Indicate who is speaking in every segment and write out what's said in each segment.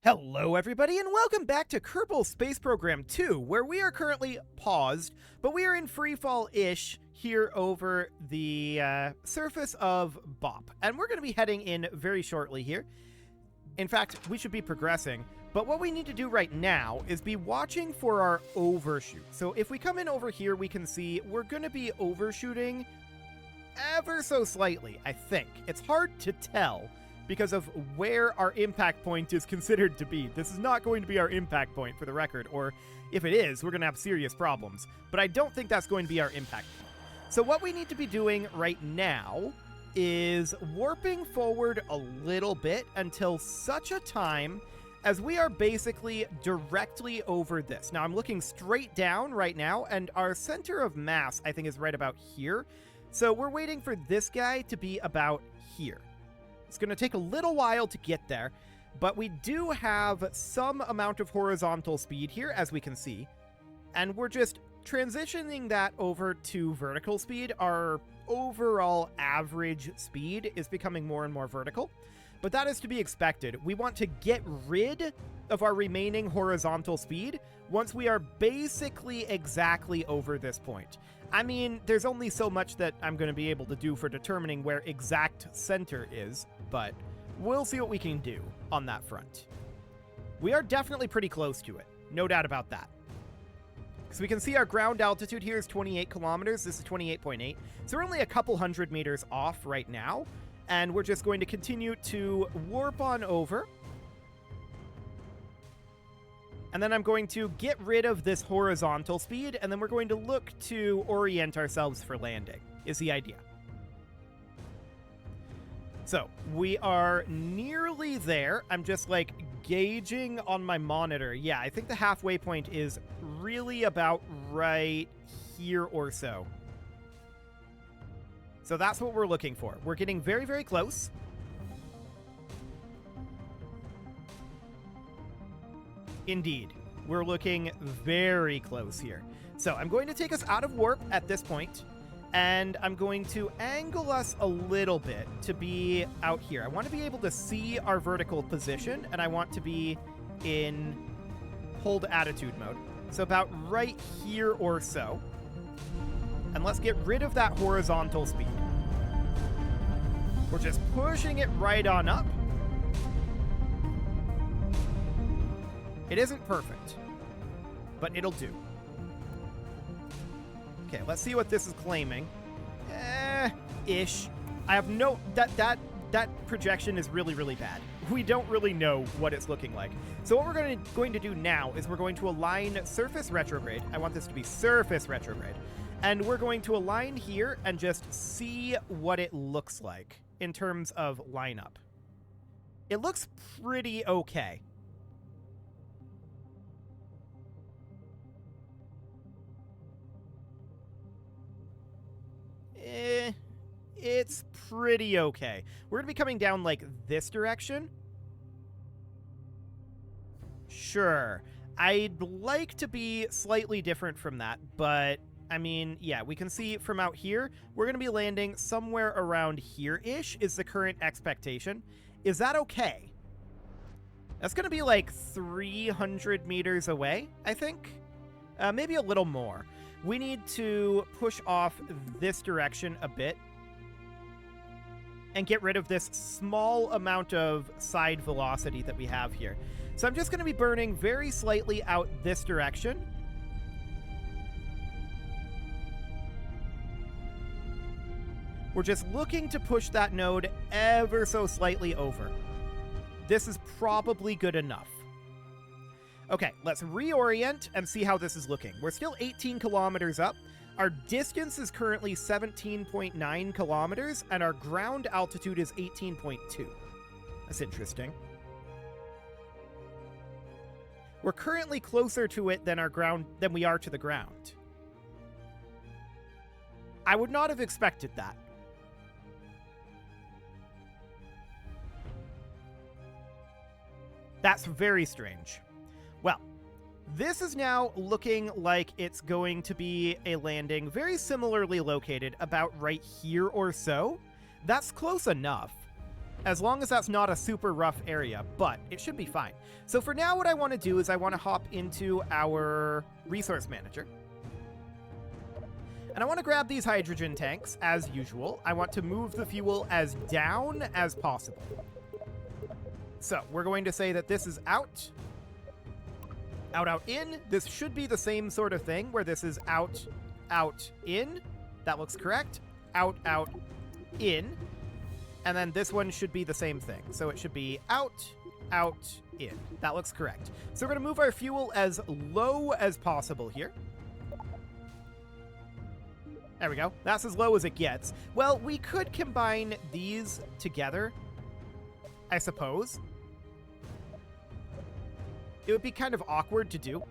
Speaker 1: Hello everybody and welcome back to Kerbal Space Program 2, where we are currently paused, but we are in freefall-ish here over the surface of Bop. And we're going to be heading in very shortly here. In fact, we should be progressing, but what we need to do right now is be watching for our overshoot. So if we come in over here, we can see we're going to be overshooting ever so slightly, I think. It's hard to tell because of where our impact point is considered to be. This is not going to be our impact point, for the record, or if it is, we're going to have serious problems. But I don't think that's going to be our impact point. So what we need to be doing right now is warping forward a little bit until such a time as we are basically directly over this. Now, I'm looking straight down right now, and our center of mass, I think, is right about here. So we're waiting for this guy to be about here. It's going to take a little while to get there, but we do have some amount of horizontal speed here, as we can see, and we're just transitioning that over to vertical speed. Our overall average speed is becoming more and more vertical, but that is to be expected. We want to get rid of our remaining horizontal speed once we are basically exactly over this point. I mean, there's only so much that I'm going to be able to do for determining where exact center is, but we'll see what we can do on that front. We are definitely pretty close to it, no doubt about that. So we can see our ground altitude here is 28 kilometers. This is 28.8. So we're only a couple hundred meters off right now, and we're just going to continue to warp on over. And then I'm going to get rid of this horizontal speed, and then we're going to look to orient ourselves for landing, is the idea. So, we are nearly there. I'm just, gauging on my monitor. Yeah, I think the halfway point is really about right here or so. So that's what we're looking for. We're getting very, very close. Indeed, we're looking very close here. So I'm going to take us out of warp at this point, and I'm going to angle us a little bit to be out here. I want to be able to see our vertical position, and I want to be in hold attitude mode. So about right here or so. And let's get rid of that horizontal speed. We're just pushing it right on up. It isn't perfect, but it'll do. Okay, let's see what this is claiming. Ish. I have no... That projection is really, really bad. We don't really know what it's looking like. So what we're going to do now is we're going to align surface retrograde. I want this to be surface retrograde. And we're going to align here and just see what it looks like in terms of lineup. It looks pretty okay. It's pretty okay. We're going to be coming down like this direction. Sure. I'd like to be slightly different from that, but I mean, yeah, we can see from out here, we're going to be landing somewhere around here-ish is the current expectation. Is that okay? That's going to be like 300 meters away, I think. Maybe a little more. We need to push off this direction a bit and get rid of this small amount of side velocity that we have here. So I'm just going to be burning very slightly out this direction. We're just looking to push that node ever so slightly over. This is probably good enough. Okay, let's reorient and see how this is looking. We're still 18 kilometers up. Our distance is currently 17.9 kilometers, and our ground altitude is 18.2. That's interesting. We're currently closer to it than we are to the ground. I would not have expected that. That's very strange. Well, this is now looking like it's going to be a landing very similarly located about right here or so. That's close enough. as long as that's not a super rough area, but it should be fine. So for now, what I want to do is I want to hop into our resource manager. And I want to grab these hydrogen tanks, as usual. I want to move the fuel as down as possible. So we're going to say that this is out. Out, out, in. This should be the same sort of thing, where this is out, out, in. That looks correct. Out, out, in. And then this one should be the same thing. So it should be out, out, in. That looks correct. So we're going to move our fuel as low as possible here. There we go. That's as low as it gets. Well, we could combine these together, I suppose. It would be kind of awkward to do,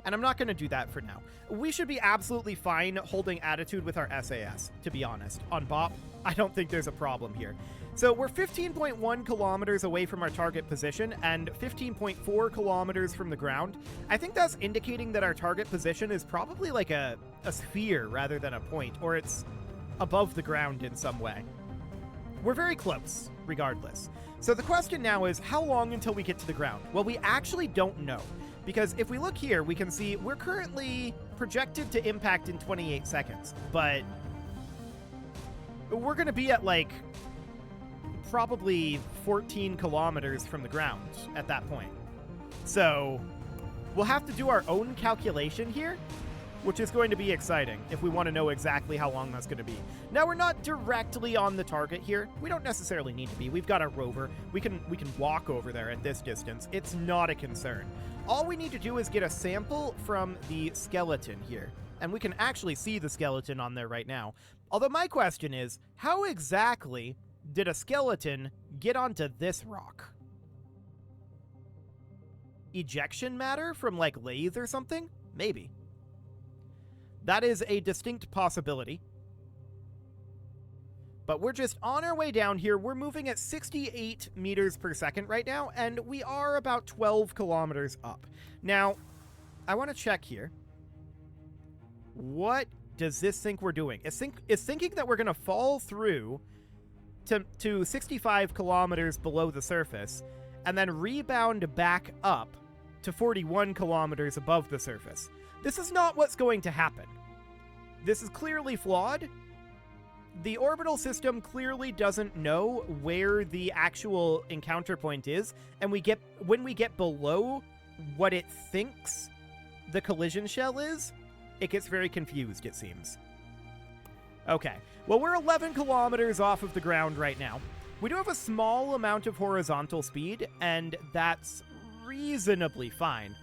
Speaker 1: and I'm not going to do that for now. We should be absolutely fine holding attitude with our SAS, to be honest. On BOP, I don't think there's a problem here. So we're 15.1 kilometers away from our target position and 15.4 kilometers from the ground. I think that's indicating that our target position is probably like a sphere rather than a point, or it's above the ground in some way. We're very close, regardless. So the question now is, how long until we get to the ground? Well, we actually don't know, because if we look here, we can see we're currently projected to impact in 28 seconds, but we're going to be at like probably 14 kilometers from the ground at that point. So we'll have to do our own calculation here, which is going to be exciting if we want to know exactly how long that's going to be. Now, we're not directly on the target here. We don't necessarily need to be. We've got a rover. We can walk over there at this distance. It's not a concern. All we need to do is get a sample from the skeleton here, and we can actually see the skeleton on there right now. Although my question is, how exactly did a skeleton get onto this rock? Ejection matter from, like, lathe or something? Maybe. That is a distinct possibility. But we're just on our way down here. We're moving at 68 meters per second right now, and we are about 12 kilometers up. Now, I want to check here. What does this think we're doing? It's thinking that we're going to fall through to 65 kilometers below the surface, and then rebound back up to 41 kilometers above the surface. This is not what's going to happen. This is clearly flawed. The orbital system clearly doesn't know where the actual encounter point is, and when we get below what it thinks the collision shell is, it gets very confused, it seems. Okay, well, we're 11 kilometers off of the ground right now. We do have a small amount of horizontal speed, and that's reasonably fine.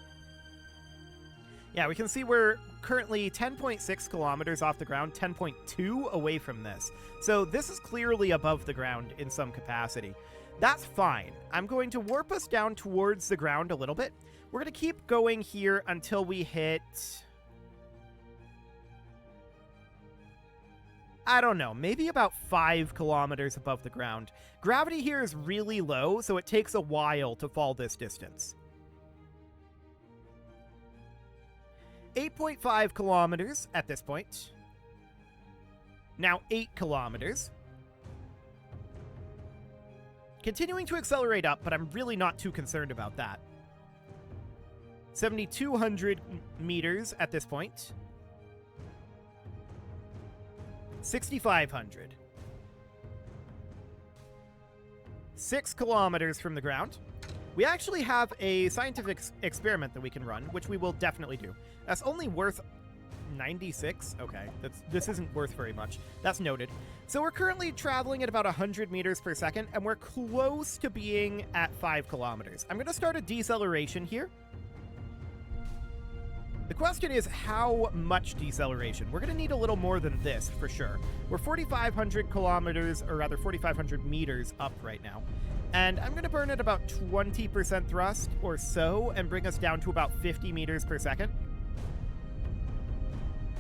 Speaker 1: Yeah, we can see we're currently 10.6 kilometers off the ground, 10.2 away from this. So this is clearly above the ground in some capacity. That's fine. I'm going to warp us down towards the ground a little bit. We're going to keep going here until we hit... I don't know, maybe about 5 kilometers above the ground. Gravity here is really low, so it takes a while to fall this distance. 8.5 kilometers at this point. Now 8 kilometers. Continuing to accelerate up, but I'm really not too concerned about that. 7,200 meters at this point. 6,500. 6 kilometers from the ground. We actually have a scientific experiment that we can run, which we will definitely do. That's only worth 96? Okay, this isn't worth very much. That's noted. So we're currently traveling at about 100 meters per second, and we're close to being at 5 kilometers. I'm going to start a deceleration here. The question is, how much deceleration? We're going to need a little more than this, for sure. We're 4,500 kilometers, or rather 4,500 meters up right now. And I'm going to burn at about 20% thrust or so, and bring us down to about 50 meters per second.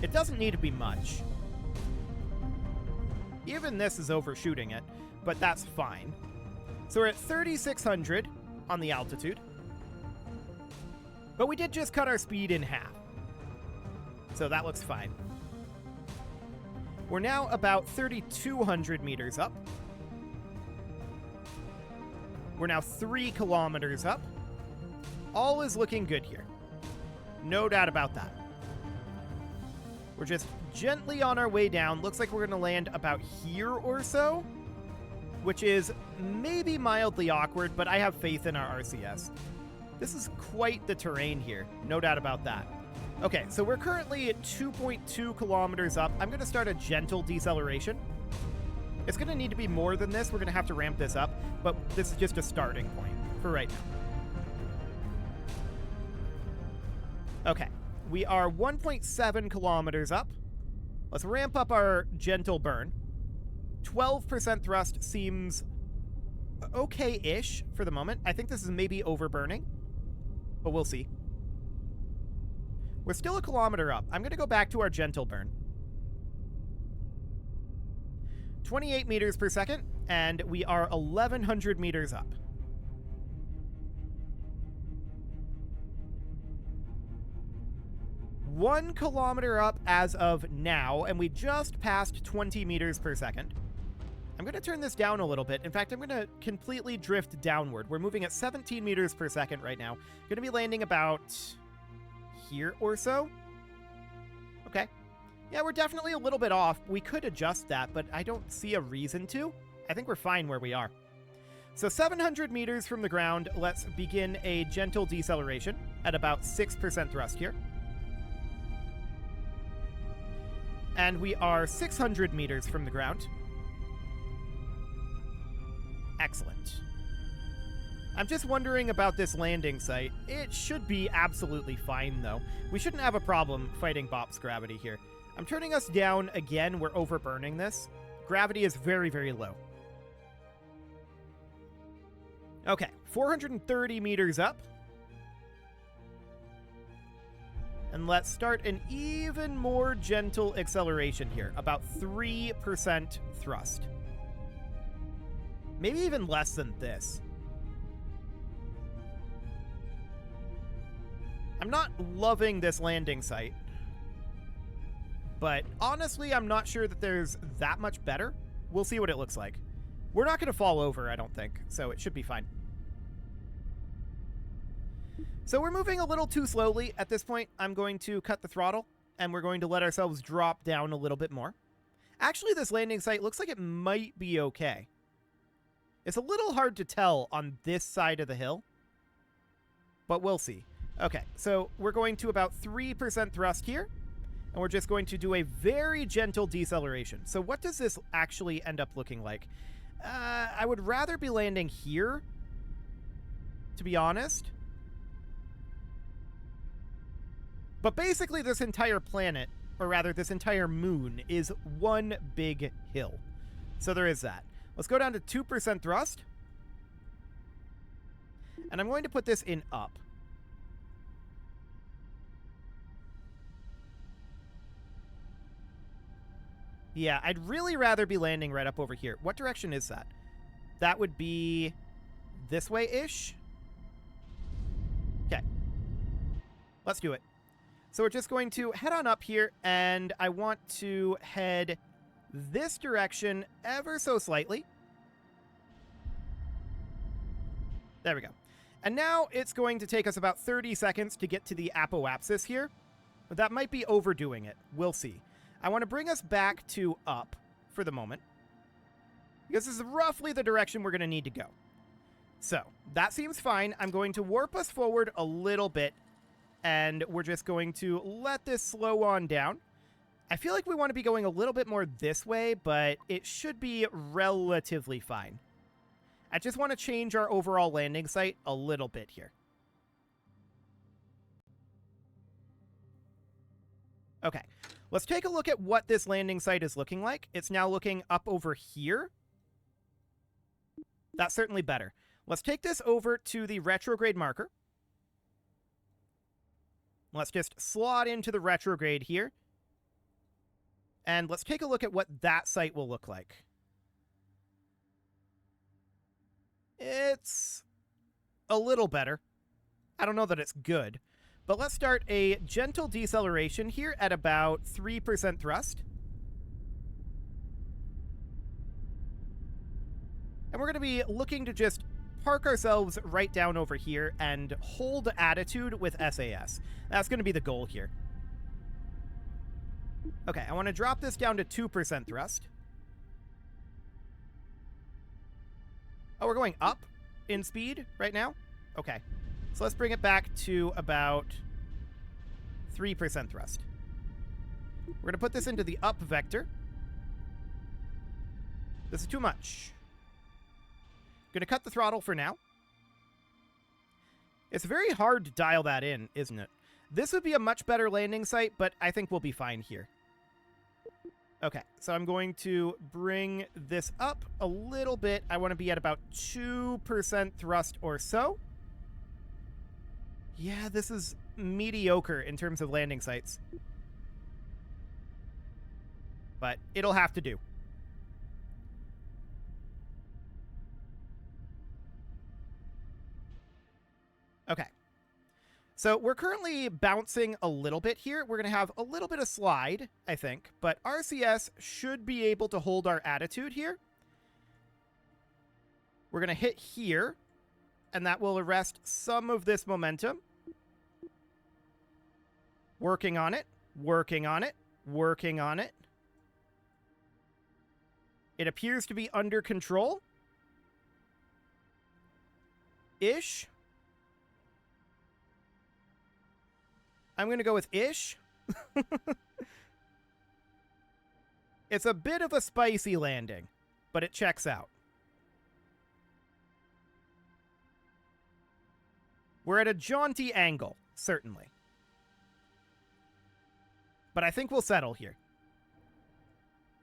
Speaker 1: It doesn't need to be much. Even this is overshooting it, but that's fine. So we're at 3,600 on the altitude. But we did just cut our speed in half. So that looks fine. We're now about 3,200 meters up. We're now 3 kilometers up. All is looking good here. No doubt about that. We're just gently on our way down. Looks like we're going to land about here or so, which is maybe mildly awkward, but I have faith in our RCS. This is quite the terrain here. No doubt about that. Okay, so we're currently at 2.2 kilometers up. I'm going to start a gentle deceleration. It's going to need to be more than this. We're going to have to ramp this up, but this is just a starting point for right now. Okay, we are 1.7 kilometers up. Let's ramp up our gentle burn. 12% thrust seems okay-ish for the moment. I think this is maybe overburning, but we'll see. We're still a kilometer up. I'm going to go back to our gentle burn. 28 meters per second, and we are 1,100 meters up. One kilometer up as of now, and we just passed 20 meters per second. I'm going to turn this down a little bit. In fact, I'm going to completely drift downward. We're moving at 17 meters per second right now. Going to be landing about here or so. Okay. Yeah, we're definitely a little bit off. We could adjust that, but I don't see a reason to. I think we're fine where we are. So 700 meters from the ground, let's begin a gentle deceleration at about 6% thrust here. And we are 600 meters from the ground. Excellent. I'm just wondering about this landing site. It should be absolutely fine, though. We shouldn't have a problem fighting Bop's gravity here. I'm turning us down again. We're overburning this. Gravity is very, very low. Okay, 430 meters up. And let's start an even more gentle acceleration here, about 3% thrust. Maybe even less than this. I'm not loving this landing site, but honestly, I'm not sure that there's that much better. We'll see what it looks like. We're not going to fall over, I don't think, so it should be fine. So we're moving a little too slowly. At this point, I'm going to cut the throttle, and we're going to let ourselves drop down a little bit more. Actually, this landing site looks like it might be okay. It's a little hard to tell on this side of the hill, but we'll see. Okay, so we're going to about 3% thrust here, and we're just going to do a very gentle deceleration. So what does this actually end up looking like? I would rather be landing here, to be honest. But basically this entire planet, or rather this entire moon, is one big hill. So there is that. Let's go down to 2% thrust. And I'm going to put this in up. Yeah, I'd really rather be landing right up over here. What direction is that? That would be this way-ish? Okay. Let's do it. So we're just going to head on up here, and I want to head this direction ever so slightly. There we go. And now it's going to take us about 30 seconds to get to the apoapsis here. But that might be overdoing it. We'll see. I want to bring us back to up for the moment, because this is roughly the direction we're going to need to go. So that seems fine. I'm going to warp us forward a little bit, and we're just going to let this slow on down. I feel like we want to be going a little bit more this way, but it should be relatively fine. I just want to change our overall landing site a little bit here. Okay, let's take a look at what this landing site is looking like. It's now looking up over here. That's certainly better. Let's take this over to the retrograde marker. Let's just slot into the retrograde here. And let's take a look at what that site will look like. It's a little better. I don't know that it's good. But let's start a gentle deceleration here at about 3% thrust. And we're going to be looking to just park ourselves right down over here and hold attitude with SAS. That's going to be the goal here. Okay, I want to drop this down to 2% thrust. Oh, we're going up in speed right now? Okay. So let's bring it back to about 3% thrust. We're going to put this into the up vector. This is too much. Going to cut the throttle for now. It's very hard to dial that in, isn't it? This would be a much better landing site, but I think we'll be fine here. Okay, so I'm going to bring this up a little bit. I want to be at about 2% thrust or so. Yeah, this is mediocre in terms of landing sites. But it'll have to do. Okay. So we're currently bouncing a little bit here. We're going to have a little bit of slide, I think. But RCS should be able to hold our attitude here. We're going to hit here. And that will arrest some of this momentum. Working on it. Working on it. Working on it. It appears to be under control. Ish. I'm going to go with ish. It's a bit of a spicy landing, but it checks out. We're at a jaunty angle, certainly. But I think we'll settle here.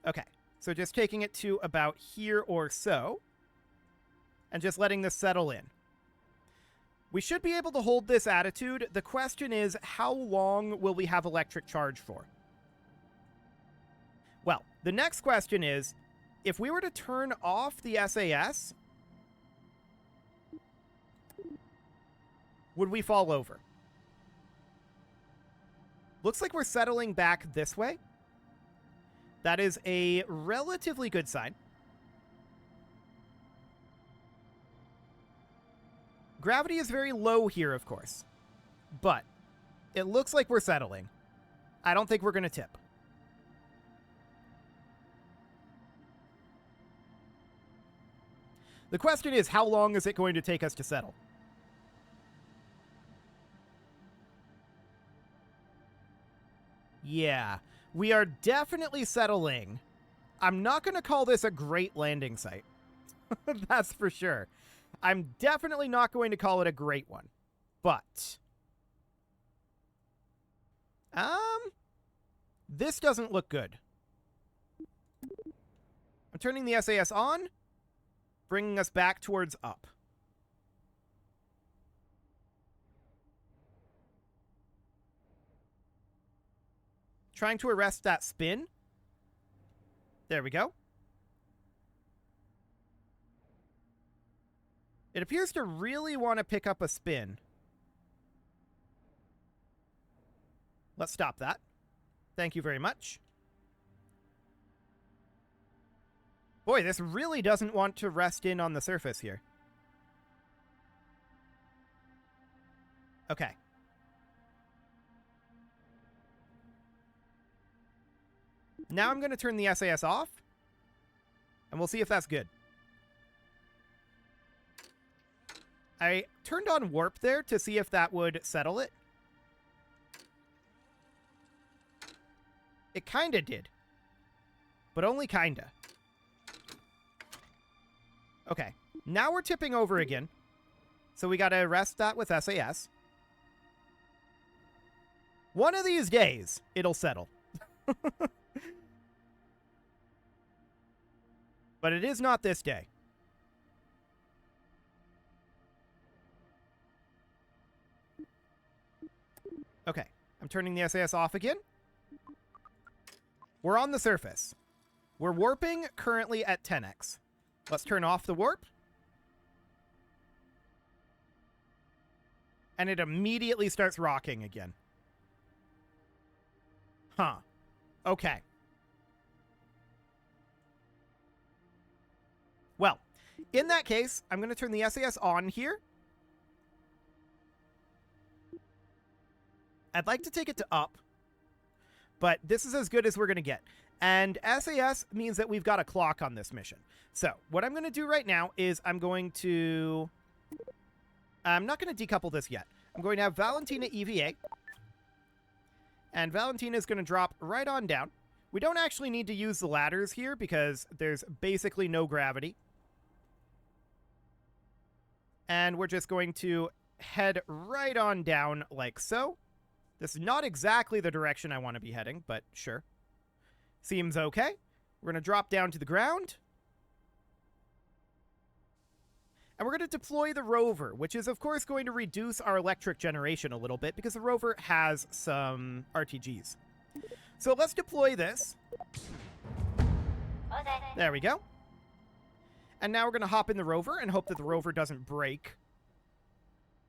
Speaker 1: Okay, so just taking it to about here or so, and just letting this settle in. We should be able to hold this attitude. The question is, how long will we have electric charge for? Well, the next question is, if we were to turn off the SAS, would we fall over? Looks like we're settling back this way. That is a relatively good sign. Gravity is very low here, of course. But it looks like we're settling. I don't think we're going to tip. The question is, how long is it going to take us to settle? Yeah, we are definitely settling. I'm not going to call this a great landing site. That's for sure. I'm definitely not going to call it a great one. But this doesn't look good. I'm turning the SAS on, bringing us back towards up. Trying to arrest that spin. There we go. It appears to really want to pick up a spin. Let's stop that. Thank you very much. Boy, this really doesn't want to rest in on the surface here. Okay. Now I'm going to turn the SAS off, and we'll see if that's good. I turned on warp there to see if that would settle it. It kinda did. But only kinda. Okay. Now we're tipping over again. So we gotta arrest that with SAS. One of these days, it'll settle. But it is not this day. Okay, I'm turning the SAS off again. We're on the surface. We're warping currently at 10x. Let's turn off the warp. And it immediately starts rocking again. Huh. Okay. Well, In that case, I'm going to turn the SAS on here. I'd like to take it to up, but this is as good as we're going to get. And SAS means that we've got a clock on this mission. So what I'm going to do right now is I'm not going to decouple this yet. I'm going to have Valentina EVA. And Valentina is going to drop right on down. We don't actually need to use the ladders here because there's basically no gravity. And we're just going to head right on down like so. This is not exactly the direction I want to be heading, but sure. Seems okay. We're going to drop down to the ground. And we're going to deploy the rover, which is, of course, going to reduce our electric generation a little bit because the rover has some RTGs. So let's deploy this. There we go. And now we're going to hop in the rover and hope that the rover doesn't break.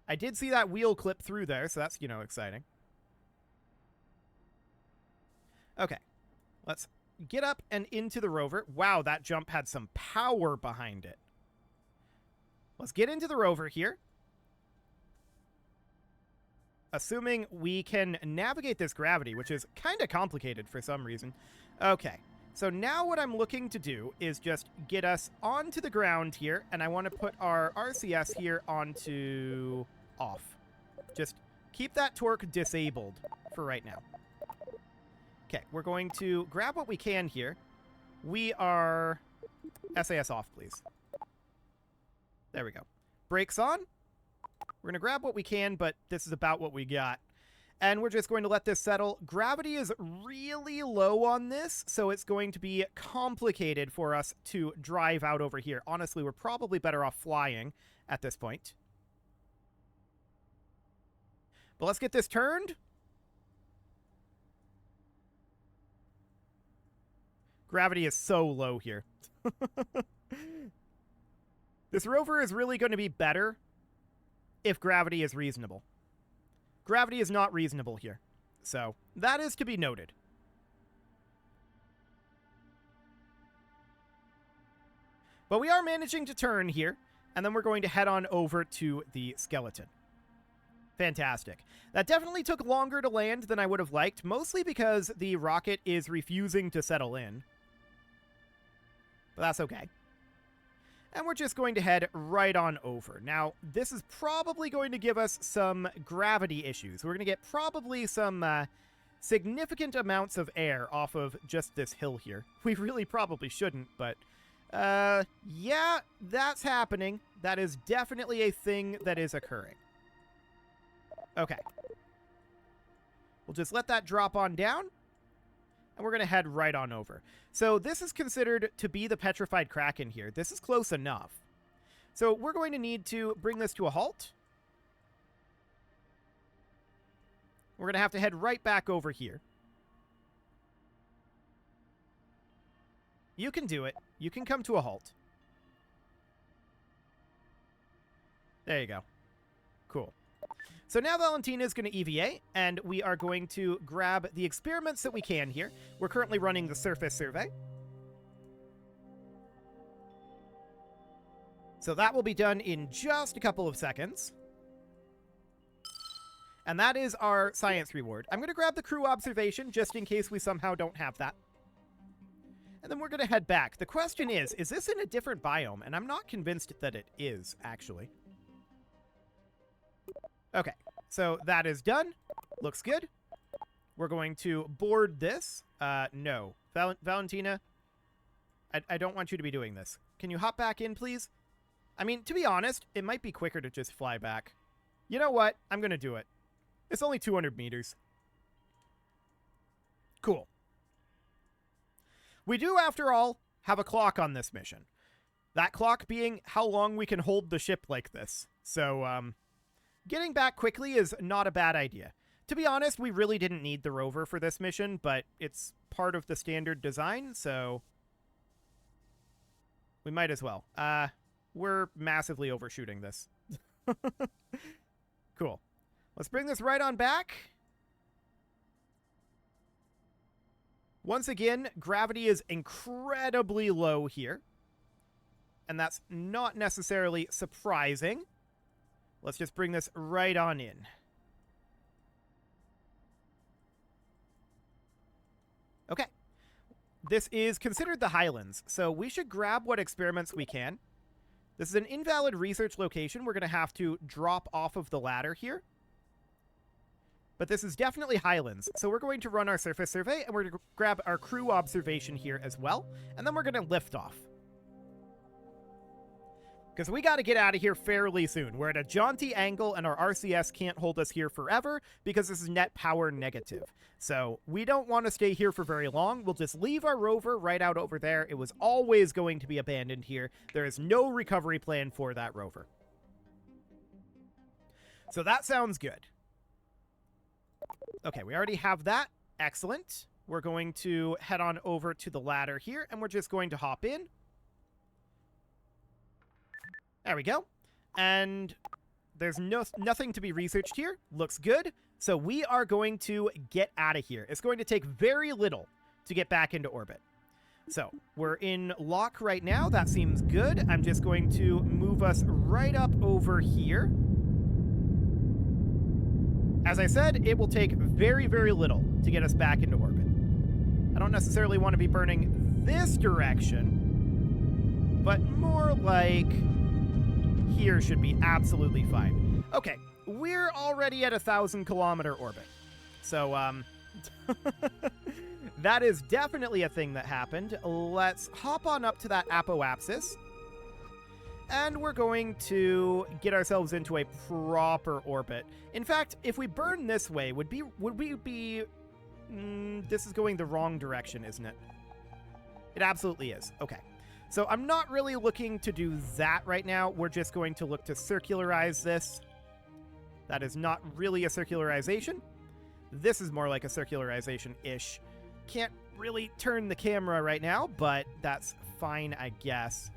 Speaker 1: I did see that wheel clip through there, so that's, exciting. Okay. Let's get up and into the rover. Wow, that jump had some power behind it. Let's get into the rover here. Assuming we can navigate this gravity, which is kind of complicated for some reason. Okay, so now what I'm looking to do is just get us onto the ground here, and I want to put our RCS here onto off. Just keep that torque disabled for right now. Okay, we're going to grab what we can here. We are... SAS off, please. There we go. Brakes on. We're going to grab what we can, but this is about what we got. And we're just going to let this settle. Gravity is really low on this, so it's going to be complicated for us to drive out over here. Honestly, we're probably better off flying at this point. But let's get this turned. Gravity is so low here. This rover is really going to be better if gravity is reasonable. Gravity is not reasonable here. So, that is to be noted. But we are managing to turn here, and then we're going to head on over to the skeleton. Fantastic. That definitely took longer to land than I would have liked, mostly because the rocket is refusing to settle in. But that's okay. And we're just going to head right on over. Now, this is probably going to give us some gravity issues. We're going to get probably some significant amounts of air off of just this hill here. We really probably shouldn't, but yeah, that's happening. That is definitely a thing that is occurring. Okay. We'll just let that drop on down. And we're going to head right on over. So this is considered to be the petrified kraken here. This is close enough. So we're going to need to bring this to a halt. We're going to have to head right back over here. You can do it. You can come to a halt. There you go. Cool. So now Valentina is going to EVA, and we are going to grab the experiments that we can here. We're currently running the surface survey. So that will be done in just a couple of seconds. And that is our science reward. I'm going to grab the crew observation, just in case we somehow don't have that. And then we're going to head back. The question is this in a different biome? And I'm not convinced that it is, actually. Okay, so that is done. Looks good. We're going to board this. No. Valentina, I don't want you to be doing this. Can you hop back in, please? I mean, to be honest, it might be quicker to just fly back. You know what? I'm going to do it. It's only 200 meters. Cool. We do, after all, have a clock on this mission. That clock being how long we can hold the ship like this. So, getting back quickly is not a bad idea. To be honest, we really didn't need the rover for this mission, but it's part of the standard design, so we might as well. We're massively overshooting this. Cool. Let's bring this right on back. Once again, gravity is incredibly low here. and that's not necessarily surprising. Let's just bring this right on in. Okay. This is considered the Highlands, so we should grab what experiments we can. This is an invalid research location. We're going to have to drop off of the ladder here. But this is definitely Highlands, so we're going to run our surface survey, and we're going to grab our crew observation here as well, and then we're going to lift off. Because we got to get out of here fairly soon. We're at a jaunty angle, and our RCS can't hold us here forever because this is net power negative. So we don't want to stay here for very long. We'll just leave our rover right out over there. It was always going to be abandoned here. There is no recovery plan for that rover. So that sounds good. Okay, we already have that. Excellent. We're going to head on over to the ladder here, and we're just going to hop in. There we go. And there's nothing to be researched here. Looks good. So we are going to get out of here. It's going to take very little to get back into orbit. So we're in lock right now. That seems good. I'm just going to move us right up over here. As I said, it will take very, very little to get us back into orbit. I don't necessarily want to be burning this direction, but more like here should be absolutely fine. Okay, we're already at 1,000-kilometer orbit. So, that is definitely a thing that happened. Let's hop on up to that apoapsis. And we're going to get ourselves into a proper orbit. In fact, if we burn this way, would we be... this is going the wrong direction, isn't it? It absolutely is. Okay. So I'm not really looking to do that right now. We're just going to look to circularize this. That is not really a circularization. This is more like a circularization-ish. Can't really turn the camera right now, but that's fine, I guess.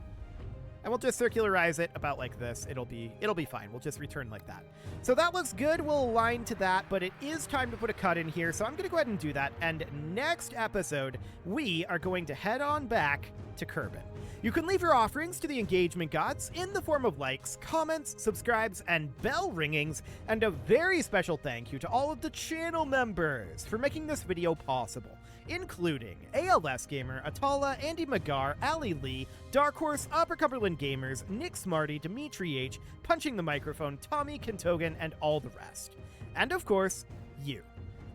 Speaker 1: And we'll just circularize it about like this. It'll be fine. We'll just return like that. So that looks good. We'll align to that, but it is time to put a cut in here. So I'm going to go ahead and do that. And next episode, we are going to head on back to Kerbal. You can leave your offerings to the engagement gods in the form of likes, comments, subscribes, and bell ringings. And a very special thank you to all of the channel members for making this video possible, including ALS Gamer, Atala, Andy Magar, Ali Lee, Dark Horse, Upper Cumberland Gamers, Nick Smarty, Dimitri H, Punching the Microphone, Tommy Kentogan, and all the rest. And of course, you.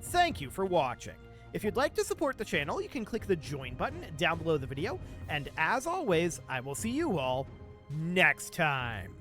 Speaker 1: Thank you for watching. If you'd like to support the channel, you can click the join button down below the video, and as always, I will see you all next time.